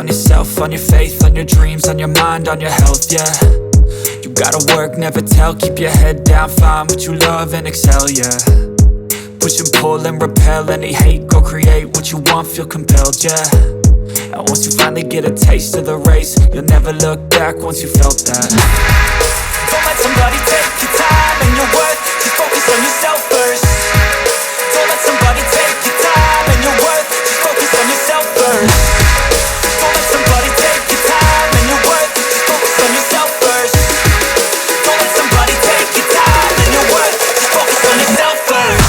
on yourself, on your faith, on your dreams, on your mind, on your health, yeah. You gotta work, never tell, keep your head down, find what you love and excel, yeah. Push and pull and repel any hate, go create what you want, feel compelled, yeah. And once you finally get a taste of the race, you'll never look back once you felt that. Don't let somebody take your time and your worth, just focus on yourself first. Don't let somebody take your time and your worth, just focus on yourself first. Don't let somebody take your time and your worth, just focus on yourself first. Don't let somebody take your time and your worth, just focus on yourself first.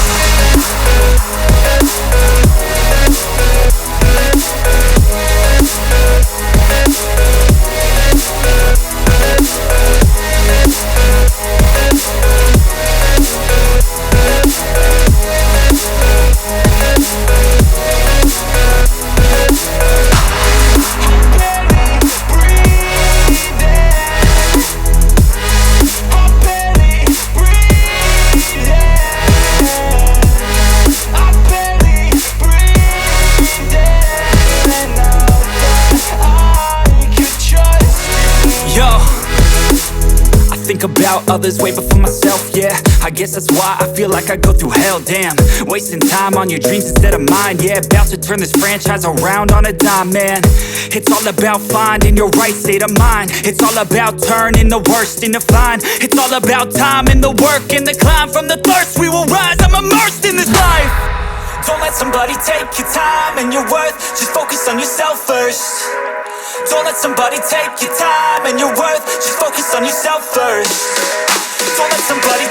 Think about others way before myself, yeah. I guess that's why I feel like I go through hell, damn. Wasting time on your dreams instead of mine, yeah. About to turn this franchise around on a dime, man. It's all about finding your right state of mind. It's all about turning the worst into fine. It's all about time and the work and the climb. From the thirst we will rise, I'm immersed in this life. Don't let somebody take your time and your worth, just focus on yourself first. Don't let somebody take your time and your worth, just focus on yourself first. Don't let somebody